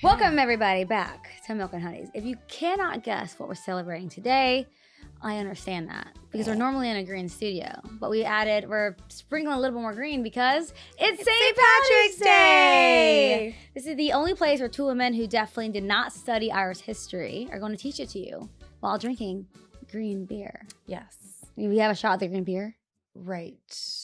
Welcome everybody back to Milk and Honeys. If you cannot guess what we're celebrating today, I understand that because we're normally in a green studio, but we're sprinkling a little bit more green because it's St. Patrick's Day. This is the only place where two women who definitely did not study Irish history are going to teach it to you while drinking green beer. Yes. We have a shot of the green beer. Right.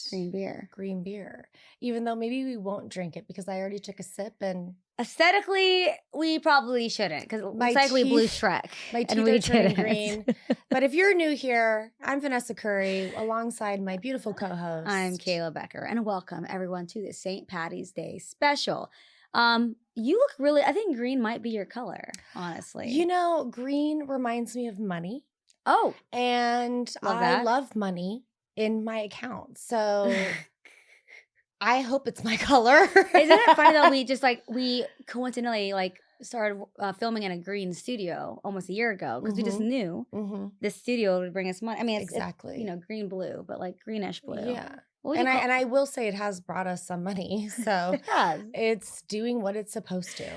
Green beer. Green beer. Even though maybe we won't drink it because I already took a sip and... Aesthetically, we probably shouldn't because it's like we blew Shrek. My teeth are turning green. But if you're new here, I'm Vanessa Curry alongside my beautiful co-host. I'm Kayla Becker, and welcome everyone to the St. Patty's Day special. You look really, I think green might be your color, honestly. You know, green reminds me of money. Oh. And I love money in my account. So... I hope it's my color. Isn't it funny though? We coincidentally started filming in a green studio almost a year ago because we just knew this studio would bring us money. I mean, it's green blue, but like greenish blue. Yeah. And I will say it has brought us some money. So it has. It's doing what it's supposed to.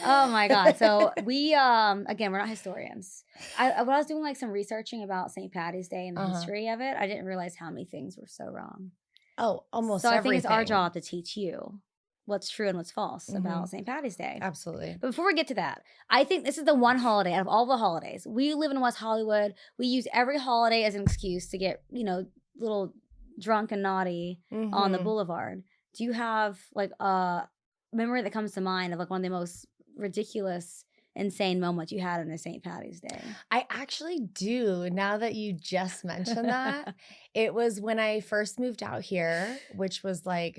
Oh my God. So we again, we're not historians. When I was doing some researching about St. Patty's Day and the history of it, I didn't realize how many things were so wrong. Oh, almost everything. So everything. I think it's our job to teach you what's true and what's false about St. Patty's Day. Absolutely. But before we get to that, I think this is the one holiday out of all the holidays. We live in West Hollywood. We use every holiday as an excuse to get, little drunk and naughty on the boulevard. Do you have a memory that comes to mind of one of the most ridiculous, insane moments you had on a St. Patty's Day? I actually do. Now that you just mentioned that, it was when I first moved out here, which was a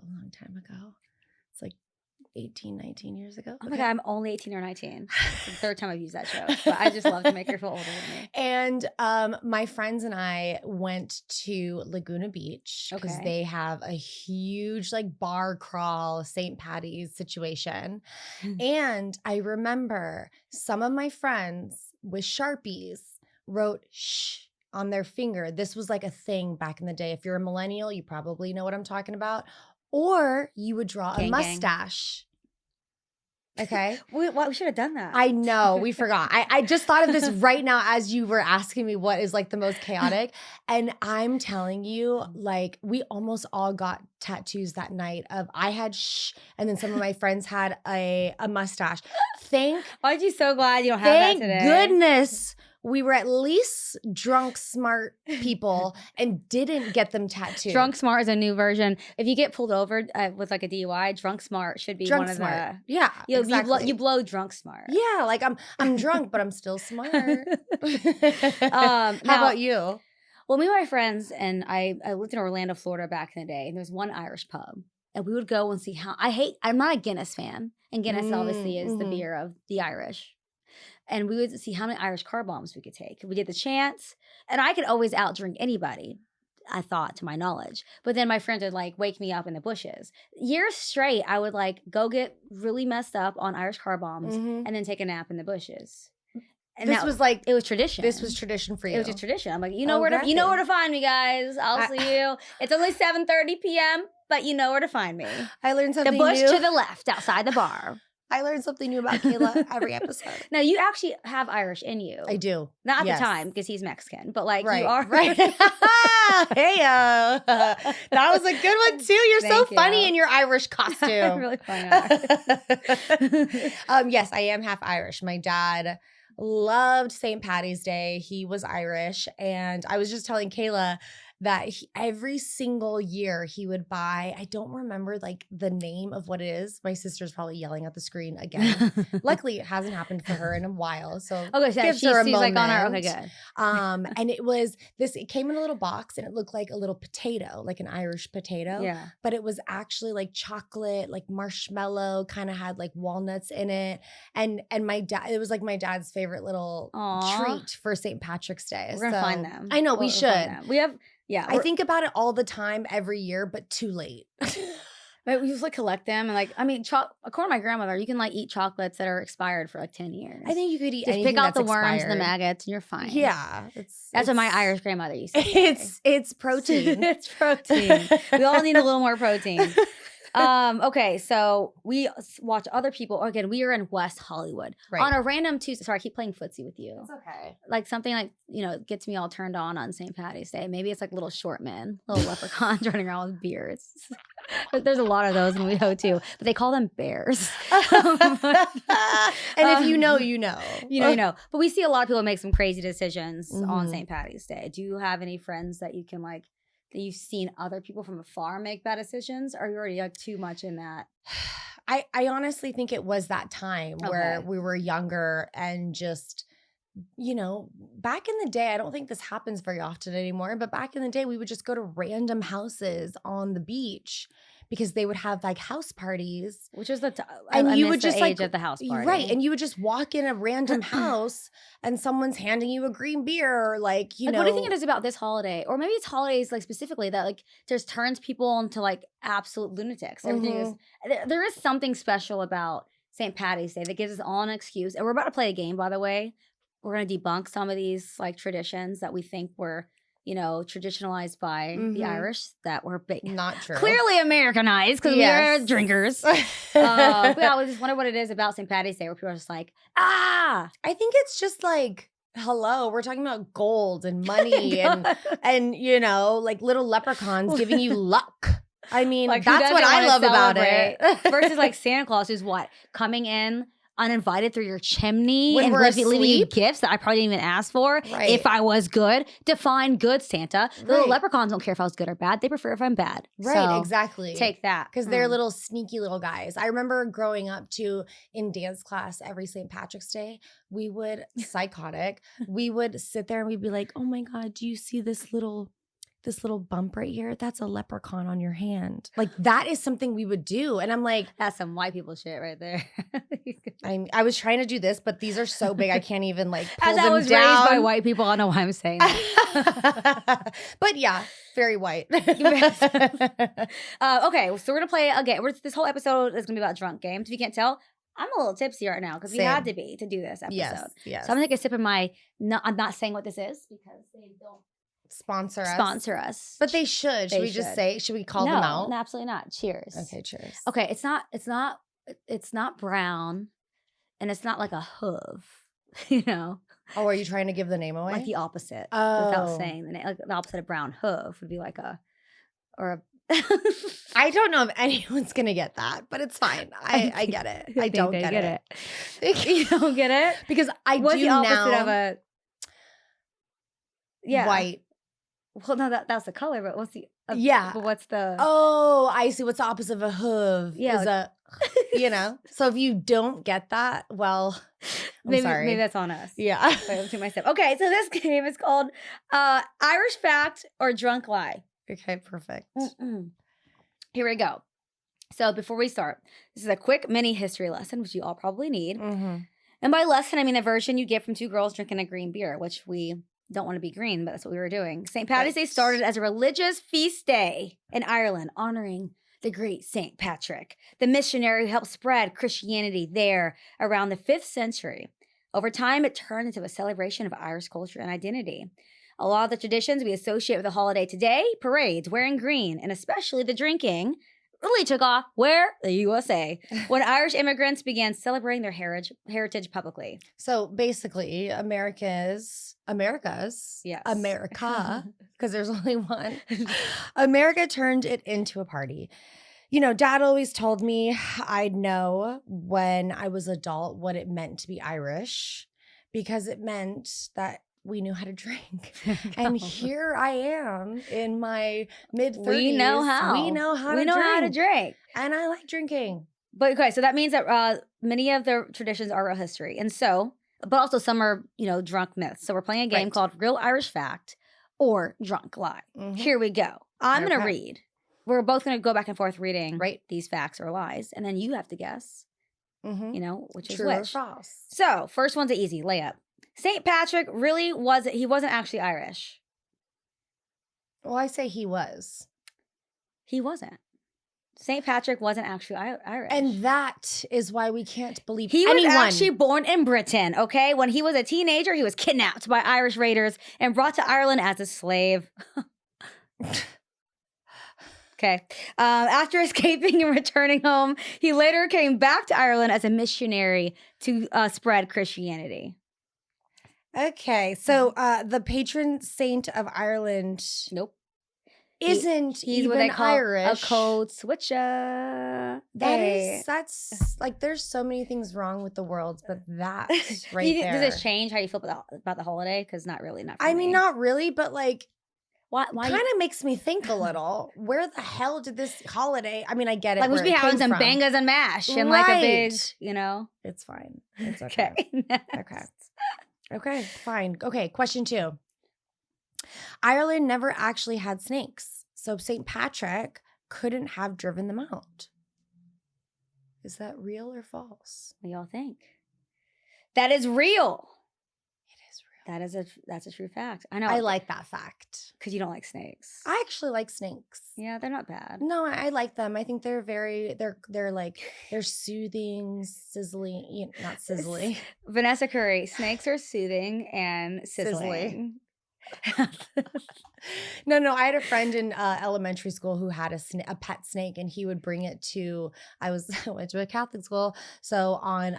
long time ago. It's 18, 19 years ago. Oh my God, I'm only 18 or 19. It's the third time I've used that joke, but I just love to make her feel older than me. And my friends and I went to Laguna Beach because they have a huge bar crawl St. Patty's situation. And I remember some of my friends with Sharpies wrote shh on their finger. This was a thing back in the day. If you're a millennial, you probably know what I'm talking about. Or you would draw a mustache. Okay. We should have done that. I know. We forgot. I just thought of this right now as you were asking me what is the most chaotic. And I'm telling you, we almost all got tattoos that night I had shh, and then some of my friends had a mustache. Aren't you so glad you don't have that today? Thank goodness we were at least drunk smart people and didn't get them tattooed. Drunk smart is a new version. If you get pulled over with a DUI, drunk smart should be one of the... Yeah, exactly. You blow drunk smart. Yeah, I'm drunk, but I'm still smart. How about you? Well, me and my friends, and I lived in Orlando, Florida back in the day, and there was one Irish pub. And we would go and see how... I'm not a Guinness fan, and Guinness obviously is the beer of the Irish. And we would see how many Irish car bombs we could take. We did the chance, and I could always outdrink anybody, I thought, to my knowledge. But then my friends would wake me up in the bushes. Years straight, I would go get really messed up on Irish car bombs and then take a nap in the bushes. And it was tradition. This was tradition for you. It was just tradition. I'm you know where to find me, guys. I'll see you. It's only 7:30 p.m., but you know where to find me. I learned something new. The bush new. to the left outside the bar. I learned something new about Kayla every episode. Now, you actually have Irish in you. I do. Not at the time, because he's Mexican, but you are. Right. Hey, that was a good one, too. You're so funny in your Irish costume. Really funny. Yes, I am half Irish. My dad loved St. Patty's Day. He was Irish. And I was just telling Kayla that every single year he would buy, I don't remember the name of what it is. My sister's probably yelling at the screen again. Luckily, it hasn't happened for her in a while. So gives her a moment. On her. Okay, good. And it came in a little box and it looked like a little potato, like an Irish potato. Yeah. But it was actually chocolate, marshmallow, kind of had walnuts in it. And my dad, it was my dad's favorite little treat for St. Patrick's Day. We're gonna find them. I know, we should. We have... Yeah, I think about it all the time, every year, but too late. But we just collect them, and according to my grandmother, you can eat chocolates that are expired for 10 years. I think you could eat just anything pick out that's the worms expired. and the maggots, and you're fine. Yeah, that's what my Irish grandmother used to say. It's protein. It's protein. We all need a little more protein. Okay, so we watch other people. Again, we are in West Hollywood on a random Tuesday. Sorry, I keep playing footsie with you. It's okay. Like something like, gets me all turned on St. Patty's Day. Maybe it's like little short men, little leprechauns running around with beards. There's a lot of those in WeHo too, but they call them bears. And if you know, you know. You know. But we see a lot of people make some crazy decisions on St. Patty's Day. Do you have any friends that you can that you've seen other people from afar make bad decisions? Or are you already too much in that? I honestly think it was that time where we were younger and just, back in the day, I don't think this happens very often anymore, but back in the day, we would just go to random houses on the beach because they would have house parties. Which is and you would just age of the house party. Right. And you would just walk in a random house and someone's handing you a green beer or what do you think it is about this holiday? Or maybe it's holidays specifically that just turns people into absolute lunatics. Everything is, there is something special about St. Patty's Day that gives us all an excuse. And we're about to play a game, by the way. We're going to debunk some of these traditions that we think were traditionalized by the Irish that were big. Not true. Clearly Americanized because we are drinkers. But I just wonder what it is about St. Patty's Day where people are just I think it's just hello, we're talking about gold and money and little leprechauns giving you luck. I mean, that's what I love about it. Versus Santa Claus who's coming in uninvited through your chimney when and we're leaving you gifts that I probably didn't even ask for. Right. If I was good, define good, Santa. The little leprechauns don't care if I was good or bad. They prefer if I'm bad. Right, so exactly. Take that. Because they're little sneaky little guys. I remember growing up too in dance class every St. Patrick's Day, we would, psychotic, we would sit there and we'd be like, oh my God, do you see this little bump right here? That's a leprechaun on your hand. That is something we would do. And I'm like, that's some white people shit right there. I was trying to do this, but these are so big I can't even pull As them I was down. Raised by white people, I know why I'm saying that. But yeah, very white. Okay, so we're gonna play again. This whole episode is gonna be about drunk games. If you can't tell, I'm a little tipsy right now because we had to be to do this episode. Yes. So I'm gonna take a sip of my. No, I'm not saying what this is because they don't sponsor us. But they should. Should we just say? Should we call them out? No, absolutely not. Cheers. Okay, cheers. Okay, it's not brown, and it's not like a hoof. Oh, are you trying to give the name away? The opposite. Without saying the name, the opposite of brown hoof would be I don't know if anyone's gonna get that, but it's fine. I get it. I don't get it. You don't get it because What's do the opposite now. Of a white. Well, no, that's the color, but what's the But what's the? Oh, I see. What's the opposite of a hoof? Yeah, is a. So if you don't get that, well, I'm sorry. Maybe that's on us. Yeah. I'm to myself. Okay, so this game is called Irish Fact or Drunk Lie. Okay, perfect. Here we go. So before we start, this is a quick mini history lesson, which you all probably need. And by lesson, I mean the version you get from two girls drinking a green beer, which we don't want to be green, but that's what we were doing. St. Patty's Day started as a religious feast day in Ireland, honoring the great St. Patrick, the missionary who helped spread Christianity there around the 5th century. Over time, it turned into a celebration of Irish culture and identity. A lot of the traditions we associate with the holiday today, parades, wearing green, and especially the drinking, really took off where? The USA, when Irish immigrants began celebrating their heritage publicly. So basically, America, because there's only one, America turned it into a party. Dad always told me I'd know when I was adult what it meant to be Irish because it meant that we knew how to drink. And here I am in my mid-30s. We know how to drink. And I like drinking. But okay, so that means that many of the traditions are real history. And so, but also some are, drunk myths. So we're playing a game called Real Irish Fact or Drunk Lie. Here we go. I'm going to read. We're both going to go back and forth reading these facts or lies. And then you have to guess, which is True which. or false. So first one's an easy layup. St. Patrick he wasn't actually Irish. Well, I say he was. He wasn't. St. Patrick wasn't actually Irish. And that is why we can't believe anyone. He was actually born in Britain, okay? When he was a teenager, he was kidnapped by Irish raiders and brought to Ireland as a slave. Okay. After escaping and returning home, he later came back to Ireland as a missionary to spread Christianity. Okay, so the patron saint of Ireland Nope. isn't He's what even they call a Irish. code switcher. That's like there's so many things wrong with the world, but that right there. Does this change how you feel about the holiday? Because not really, not for I me. mean, not really, but like why kind of makes me think a little. Where the hell did this holiday? I mean, I get it. Like we should be having some bangers and mash and like a big, It's fine. It's okay. Okay, fine. Okay, question 2. Ireland never actually had snakes, so St. Patrick couldn't have driven them out. Is that real or false? What do y'all think? That is real. It is real. That's a true fact. I know. I like that fact. Because you don't like snakes. I actually like snakes. Yeah, they're not bad. No, I like them. I think they're they're soothing, sizzling, not sizzling. Vanessa Curry, snakes are soothing and sizzling. No, I had a friend in elementary school who had a pet snake, and he would bring it to. I went to a Catholic school, so on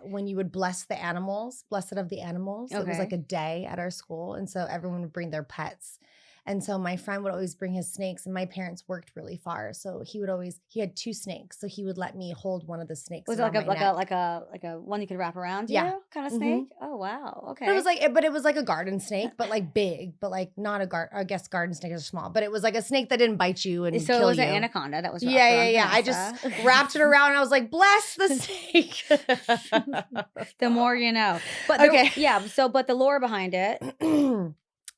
when you would bless the animals, blessed of the animals, it was like a day at our school, and so everyone would bring their pets. And so my friend would always bring his snakes, and my parents worked really far, so he had 2 snakes, so he would let me hold one of the snakes. Was it like a one you could wrap around you kind of snake? Oh wow, okay. It was like a garden snake, but like big, but like not I guess garden snakes are small, but it was like a snake that didn't bite you and kill you. So it was an anaconda that was yeah. I just wrapped it around and I was like, bless the snake. The more you know. But but the lore behind it.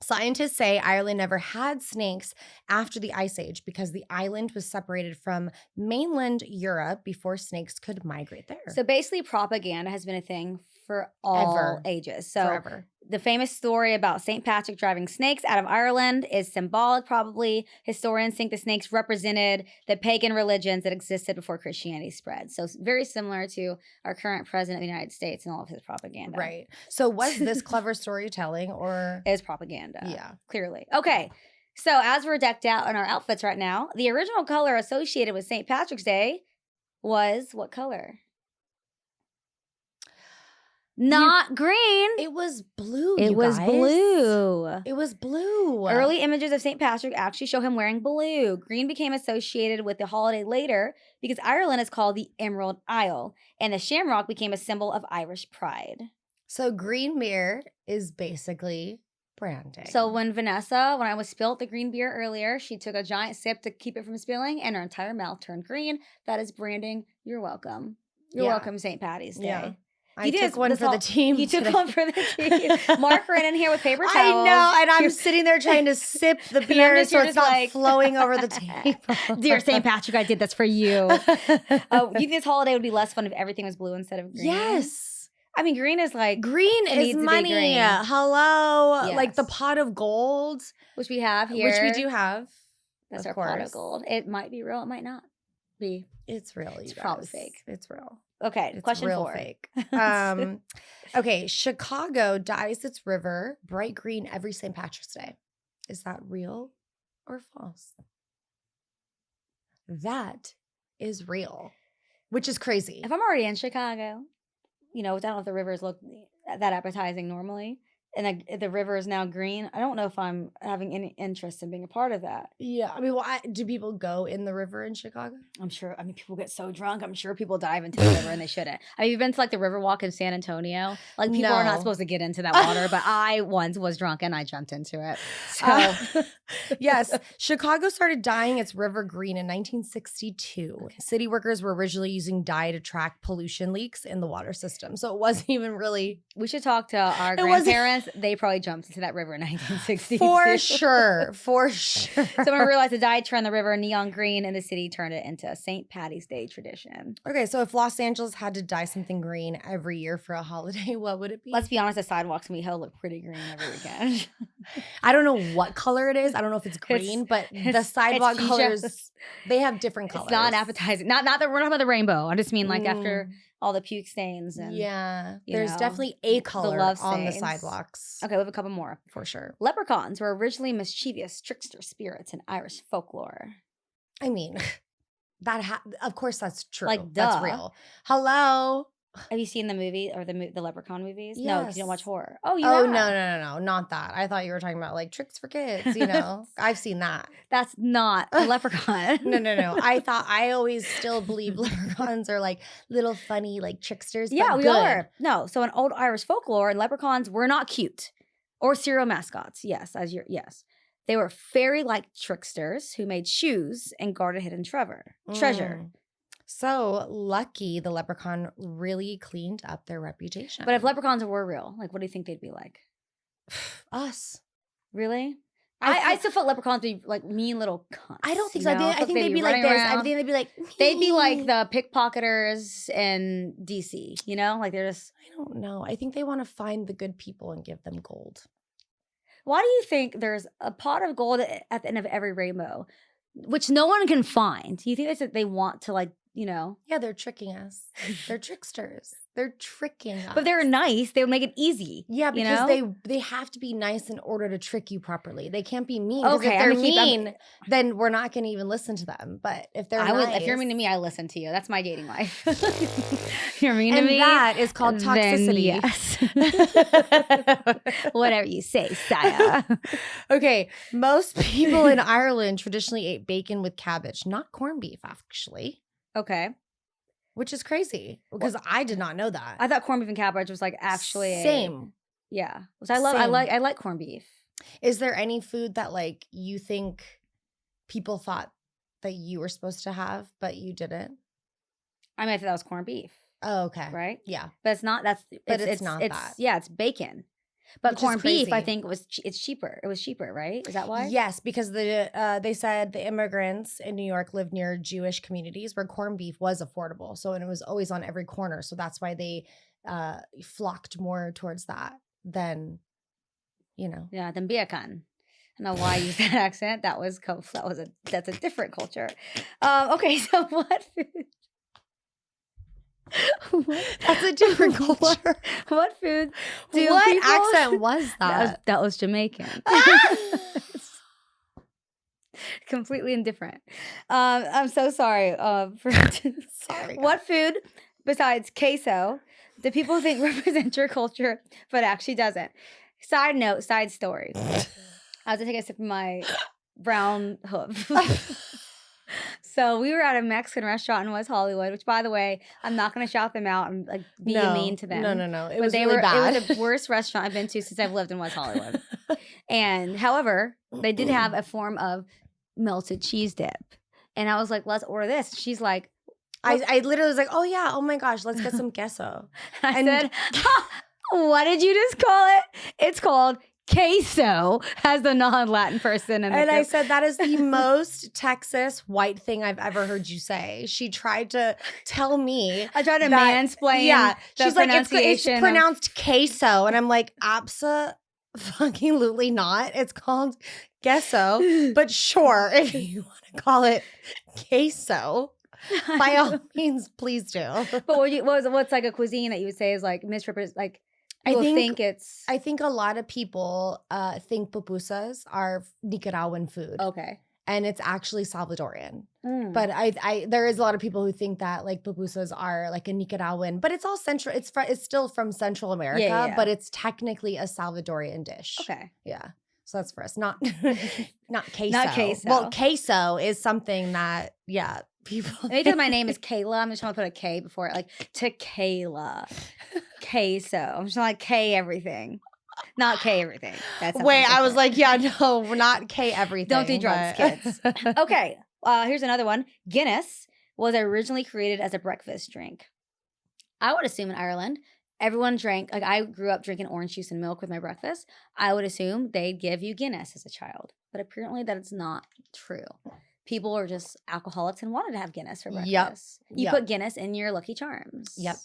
Scientists say Ireland never had snakes after the Ice Age because the island was separated from mainland Europe before snakes could migrate there. So basically propaganda has been a thing for all ages. So forever. The famous story about St. Patrick driving snakes out of Ireland is symbolic, probably. Historians think the snakes represented the pagan religions that existed before Christianity spread. So it's very similar to our current president of the United States and all of his propaganda. Right. So was this clever storytelling or? It was propaganda. Yeah. Clearly. Okay. So as we're decked out in our outfits right now, the original color associated with St. Patrick's Day was what color? Not green. It was blue. It was blue. It was blue. Early images of St. Patrick actually show him wearing blue. Green became associated with the holiday later because Ireland is called the Emerald Isle, and the shamrock became a symbol of Irish pride. So green beer is basically branding. So when I was spilt the green beer earlier, she took a giant sip to keep it from spilling, and her entire mouth turned green. That is branding. You're welcome. You're welcome, St. Patty's Day. Yeah. I took one for the team. You took one for the team. Mark ran in here with paper towels. I know, and I'm sitting there trying to sip the beer so it's not flowing over the table. Dear St. Patrick, I did this for you. You think this holiday would be less fun if everything was blue instead of green? Yes. I mean, green is like... Green is money. Hello. Yes. Like the pot of gold. Which we have here. Which we do have. That's our pot of gold. It might be real. It might not be. It's real. It's probably fake. It's real. Okay, it's question real 4. Fake. Okay, Chicago dyes its river bright green every St. Patrick's Day. Is that real or false? That is real, which is crazy. If I'm already in Chicago, I don't know if the rivers look that appetizing normally, and the river is now green, I don't know if I'm having any interest in being a part of that. Yeah. I mean, do people go in the river in Chicago? I'm sure. I mean, people get so drunk. I'm sure people dive into the river and they shouldn't. Have you been to like the river walk in San Antonio? Like people are not supposed to get into that water, but I once was drunk and I jumped into it. So yes, Chicago started dyeing its river green in 1962. Okay. City workers were originally using dye to track pollution leaks in the water system. So it wasn't even really. We should talk to our grandparents. They probably jumped into that river in 1962. For sure. Someone realized the dye turned the river neon green and the city turned it into a St. Patty's Day tradition. Okay, so if Los Angeles had to dye something green every year for a holiday, what would it be? Let's be honest, the sidewalks in WeHo look pretty green every weekend. I don't know what color it is. I don't know if it's green, but the sidewalk colors, they have different colors. It's not appetizing. Not that we're not talking about the rainbow. I just mean like after all the puke stains and there's definitely a color on the sidewalks. Okay, we have a couple more for sure. Leprechauns were originally mischievous trickster spirits in Irish folklore. I mean, of course that's true. Like, That's duh. real. Hello. Have you seen the movie or the leprechaun movies? No, because you don't watch Yes. horror. Oh, you Oh, have. no, not that. I thought you were talking about like tricks for kids, you know. I've seen that. That's not a leprechaun. No. I always still believe leprechauns are like little funny like tricksters, Yeah, but we good. are. No, so in old Irish folklore, leprechauns were not cute or serial mascots. Yes, yes. They were fairy-like tricksters who made shoes and guarded hidden treasure. Mm. So lucky the leprechaun really cleaned up their reputation. But if leprechauns were real, like, what do you think they'd be like? Us. Really? I still felt leprechauns would be like mean little cunts. I don't think so. know? I think they'd be like this. I think they'd be like they'd be like the pickpocketers in DC, you know? Like they're just I don't know. I think they want to find the good people and give them gold. Why do you think there's a pot of gold at the end of every rainbow, which no one can find? Do you think that's that they want to like, you know? Yeah, they're tricking us. They're tricksters. They're tricking us. But they're nice. They'll make it easy. Yeah, because you know? they have to be nice in order to trick you properly. They can't be mean. Okay, if they're mean, then we're not going to even listen to them. But if they're nice, if you're mean to me, I listen to you. That's my dating life. You're mean to me. And that is called toxicity. Yes. Whatever you say, sire. Okay, most people in Ireland traditionally ate bacon with cabbage, not corned beef, actually. Okay. Which is crazy because I did not know that. I thought corned beef and cabbage was like actually same. Yeah. Which I love. Same. I like corned beef. Is there any food that like you think people thought that you were supposed to have, but you didn't? I mean, I thought that was corned beef. Oh, okay. Right? Yeah. But it's not. It's not that. Yeah, it's bacon. But corned beef, I think it's cheaper. It was cheaper, right? Is that why? Yes, because they said the immigrants in New York lived near Jewish communities where corned beef was affordable. So, and it was always on every corner. So that's why they flocked more towards that than, you know. Yeah, than bacon. I don't know why I used that accent. That's a different culture. Okay, so what food? That's a different culture. What food? What accent was that? That was Jamaican. Completely indifferent. I'm so sorry. Sorry. What food besides queso do people think represents your culture, but actually doesn't? Side note, side story. I was gonna take a sip of my brown hoof. So we were at a Mexican restaurant in West Hollywood, which, by the way, I'm not going to shout them out and like be mean to them. No. It was really bad. It was the worst restaurant I've been to since I've lived in West Hollywood. And however, they did have a form of melted cheese dip. And I was like, let's order this. She's like, I literally was like, oh yeah, oh my gosh, let's get some queso. I said, what did you just call it? It's called queso, as the non-Latin person. And I said, that is the most Texas white thing I've ever heard you say. She tried to tell me. I tried to mansplain. Yeah. She's like, it's pronounced queso. And I'm like, absolutely not. It's called queso. But sure, if you want to call it queso, by all means, please do. But what's like a cuisine that you would say is like misrepresent, like, I think a lot of people think pupusas are Nicaraguan food. Okay. And it's actually Salvadorian. But there is a lot of people who think that like pupusas are like a Nicaraguan, but it's all central. It's still from Central America, but it's technically a Salvadorian dish. Okay. Yeah. So that's for us. Not queso. Not queso. Well, queso is something that, people. Because my name is Kayla, I'm just trying to put a K before it, like tequila. Queso. I'm just like K everything. Not K everything. That's Wait, I was like, no, we're not K everything. Don't do drugs, kids. Okay. Here's another one. Guinness was originally created as a breakfast drink. I would assume in Ireland, everyone drank, like I grew up drinking orange juice and milk with my breakfast. I would assume they'd give you Guinness as a child. But apparently that is not true. People are just alcoholics and wanted to have Guinness for breakfast. You put Guinness in your Lucky Charms. Yep.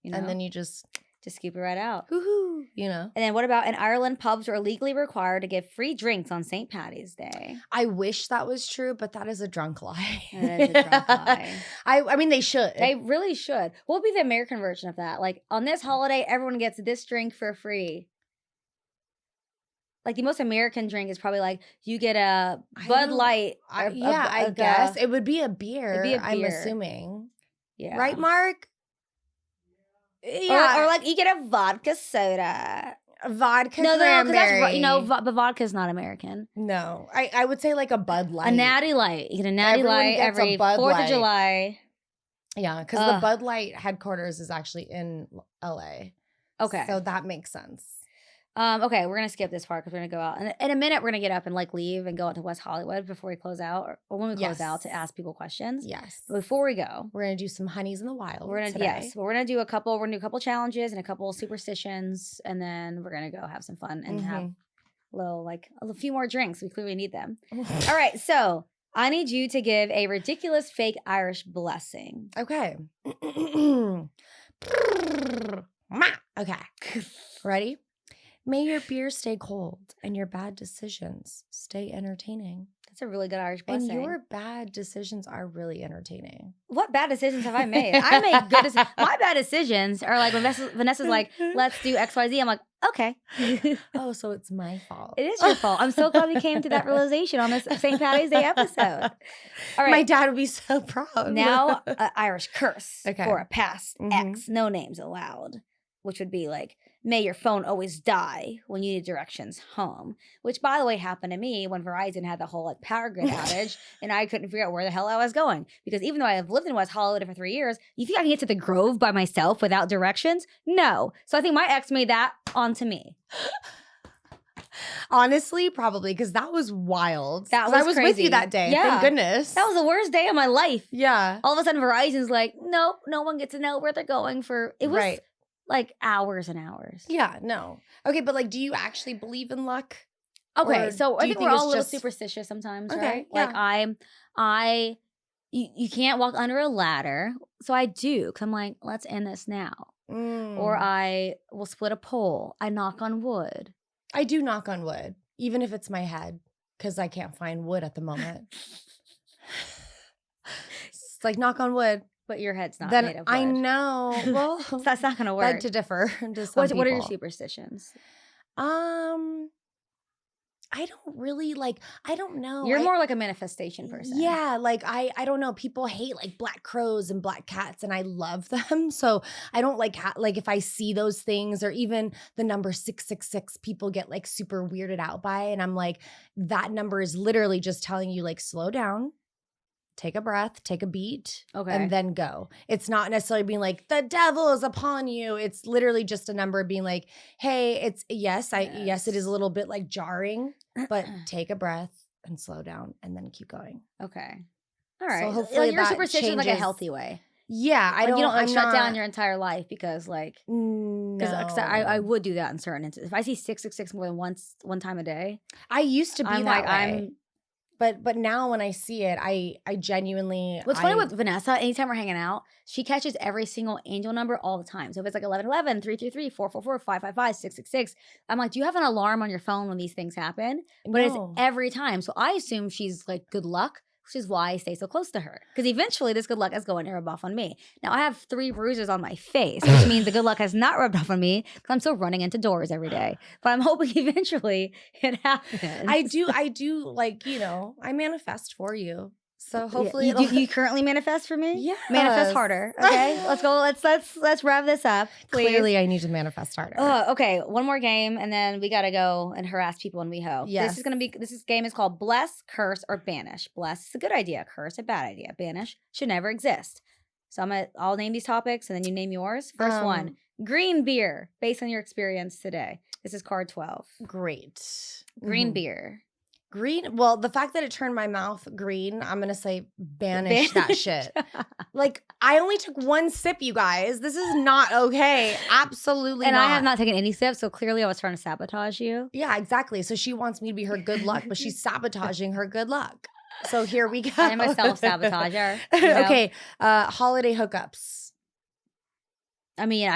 You know? And then you just scoop it right out. Woohoo, you know. And then what about in Ireland, pubs are legally required to give free drinks on St. Paddy's Day. I wish that was true, but that is a drunk lie. It is a drunk lie. I mean, they should. They really should. What would be the American version of that? Like, on this holiday, everyone gets this drink for free. like the most American drink is probably like you get a Bud Light. I guess it would be a beer. It'd be a beer. I'm assuming. Yeah. Right, Mark? Yeah. Or like you get a vodka soda. Vodka cranberry. cranberry. But vodka's not American. No. I would say like a Bud Light. A Natty Light. You get a Natty Light every 4th of July. Yeah, because the Bud Light headquarters is actually in LA. Okay. So that makes sense. Okay, we're going to skip this part because we're going to go out. And in a minute, we're going to get up and like leave and go out to West Hollywood before we close out. Or when we close out to ask people questions. Yes. But before we go. We're going to do some Honeys in the Wild We're going to do a couple challenges and a couple superstitions. And then we're going to go have some fun and have a few more drinks. We clearly need them. All right, so I need you to give a ridiculous fake Irish blessing. Okay. Okay. Ready? May your beer stay cold and your bad decisions stay entertaining. That's a really good Irish blessing. And your bad decisions are really entertaining. What bad decisions have I made? I make good decisions. My bad decisions are like when Vanessa's like, let's do XYZ. I'm like, okay. Oh, so it's my fault. It is your fault. I'm so glad we came to that realization on this St. Patty's Day episode. All right. My dad would be so proud. Now, an Irish curse for a past Mm-hmm. ex. No names allowed. Which would be like, may your phone always die when you need directions home. Which, by the way, happened to me when Verizon had the whole like power grid outage and I couldn't figure out where the hell I was going. Because even though I have lived in West Hollywood for 3 years, you think I can get to the Grove by myself without directions? No. So I think my ex made that onto me. Honestly, probably, because that was wild. I was with you that day. Yeah. Thank goodness. That was the worst day of my life. Yeah. All of a sudden, Verizon's like, nope, no one gets to know where they're going for. It was like hours and hours. Yeah, no. Okay, but like, do you actually believe in luck? Okay, so I think we're all a little superstitious sometimes, right? Yeah. Like you can't walk under a ladder. So I do, because I'm like, let's end this now. Or I will split a pole. I knock on wood. I do knock on wood, even if it's my head, because I can't find wood at the moment. It's like, knock on wood. But your head's not made of wood. I know. Well, so that's not going to work. Beg to differ. What are your superstitions? I don't really I don't know. You're more like a manifestation person. Yeah. Like, I don't know. People hate like black crows and black cats and I love them. So I don't like if I see those things or even the number 666, people get like super weirded out by. And I'm like, that number is literally just telling you like, slow down. Take a breath, take a beat, and then go. It's not necessarily being like, the devil is upon you. It's literally just a number being like, hey, it's yes, it is a little bit like jarring, but take a breath and slow down and then keep going. Okay. All right. So hopefully your superstition in like a healthy way. Yeah. You don't shut down your entire life because like, because I would do that in certain instances. If I see 666 more than one time a day. I used to be that way. But now when I see it, I genuinely. What's funny with Vanessa, anytime we're hanging out, she catches every single angel number all the time. So if it's like 1111, 333, 444, 555, 666, I'm like, do you have an alarm on your phone when these things happen? But it's every time. So I assume she's like good luck, which is why I stay so close to her. Because eventually this good luck is going to rub off on me. Now I have 3 bruises on my face, which means the good luck has not rubbed off on me because I'm still running into doors every day. But I'm hoping eventually it happens. I do like, I manifest for you. So hopefully you currently manifest for me? Yeah. Manifest harder. Okay. Let's go. Let's wrap this up. Please. Clearly I need to manifest harder. Okay. One more game and then we gotta go and harass people in WeHo. Yes. This game is called Bless, Curse, or Banish. Bless is a good idea. Curse, a bad idea. Banish should never exist. So I'll name these topics and then you name yours. First one. Green beer, based on your experience today. This is card 12. Great. Green beer. Green? Well, the fact that it turned my mouth green, I'm going to say banish that shit. Like, I only took 1 sip, you guys. This is not okay. Absolutely not. And I have not taken any sips, so clearly I was trying to sabotage you. Yeah, exactly. So she wants me to be her good luck, but she's sabotaging her good luck. So here we go. I'm a self-sabotager. Okay. Holiday hookups. I mean,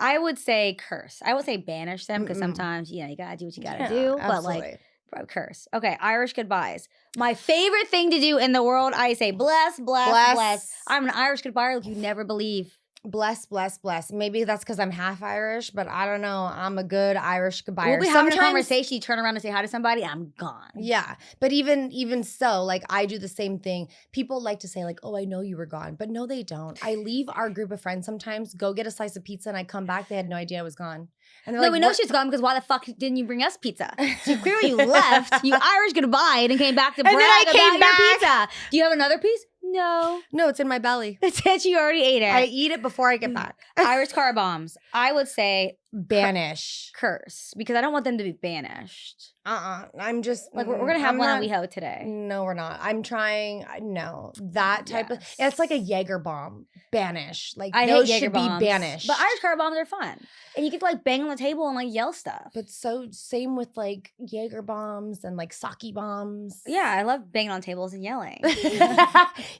I would say curse. I would say banish them because sometimes, you gotta do what you gotta do. But like, curse. Okay, Irish goodbyes. My favorite thing to do in the world, I say bless, bless, bless. I'm an Irish goodbye like you never believe. Bless, bless, bless. Maybe that's because I'm half Irish, but I don't know. I'm a good Irish goodbye. We'll be having a conversation, you turn around and say hi to somebody, I'm gone. Yeah. But even so, like I do the same thing. People like to say like, oh, I know you were gone. But no, they don't. I leave our group of friends sometimes, go get a slice of pizza and I come back. They had no idea I was gone. And no, like, we know she's gone because why the fuck didn't you bring us pizza? So clearly you left, you Irish goodbye and came back to brag about your pizza. Do you have another piece? No. No, it's in my belly. It's it. You already ate it. I eat it before I get back. Irish car bombs. I would say banish. Curse. Because I don't want them to be banished. I'm just like we're gonna have one on WeHo today. No, we're not. I'm trying. No, that type of. It's like a Jaeger bomb. Banish. Like I those hate Jaeger should bombs, be banished. But Irish car bombs are fun, and you get to like bang on the table and like yell stuff. But so same with like Jaeger bombs and like sake bombs. Yeah, I love banging on tables and yelling.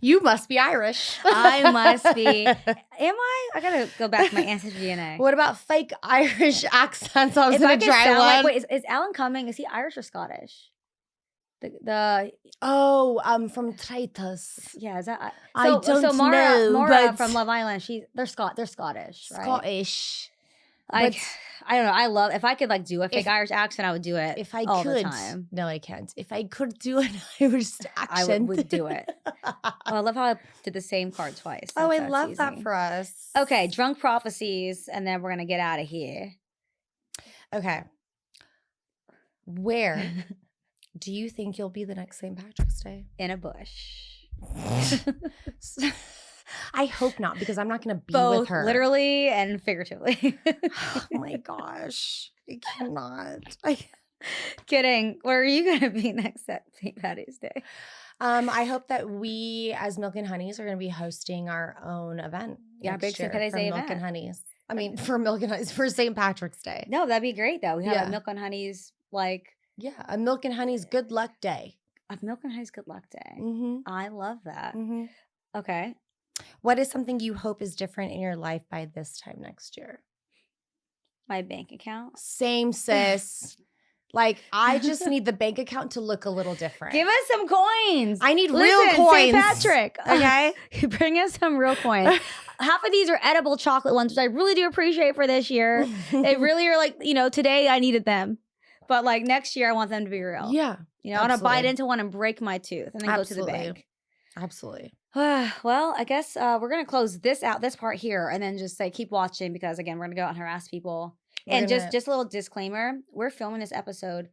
You must be Irish. I must be. Am I? I gotta go back to my ancestry DNA. What about fake Irish accents? I was if gonna I try sound one. Like, wait, is Alan Cumming? Is he Irish or Scottish? From Traitors. Yeah, is that? I don't know. Maura from Love Island. They're Scottish, right? Scottish. Like, I don't know. I love if I could like do a fake Irish accent, I would do it. If I all could, the time. No, I can't. If I could do an Irish accent, I would do it. I love how I did the same card twice. I love that for us. Okay, drunk prophecies, and then we're gonna get out of here. Okay, where do you think you'll be the next St. Patrick's Day? In a bush. I hope not, because I'm not going to be both with her. Literally and figuratively. Oh my gosh. I cannot. Kidding. Where are you going to be next at St. Patty's Day? I hope that we, as Milk and Honeys, are going to be hosting our own event. Yeah, big St. Patty's Day Milk event. and Honeys. I mean, for Milk and Honeys, for St. Patrick's Day. No, that'd be great, though. We have a Milk and Honeys, like... Yeah, a Milk and Honeys good luck day. A Milk and Honeys good luck day. Mm-hmm. I love that. Mm-hmm. Okay. What is something you hope is different in your life by this time next year? My bank account. Same, sis. Like, I just need the bank account to look a little different. Give us some coins. I need real coins. St. Patrick. Okay? Bring us some real coins. Half of these are edible chocolate ones, which I really do appreciate for this year. They really are like, today I needed them. But like next year, I want them to be real. Yeah. I want to bite into one and break my tooth and then go to the bank. Absolutely. Well, I guess we're going to close this part here and then just say keep watching because, again, we're going to go out and harass people. Just a little disclaimer. We're filming this episode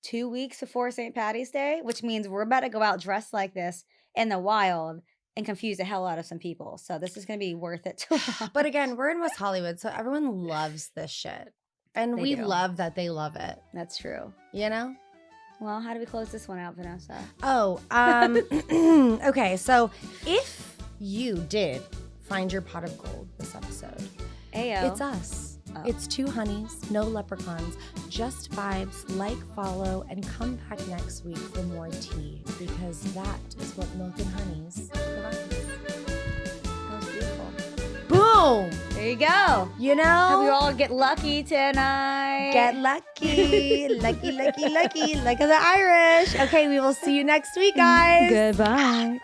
2 weeks before St. Patty's Day, which means we're about to go out dressed like this in the wild and confuse the hell out of some people. So this is going to be worth it to watch. But again, we're in West Hollywood, so everyone loves this shit. And we love that they love it. That's true. Well, how do we close this one out, Vanessa? Okay. So if you did find your pot of gold this episode, it's us. Oh. It's 2 honeys, no leprechauns, just vibes. Like, follow, and come back next week for more tea because that is what Milk and Honeys provides. That was beautiful. Boom! There you go. Hope you all get lucky tonight. Get lucky. Lucky, lucky, lucky. Like the Irish. Okay, we will see you next week, guys. Goodbye.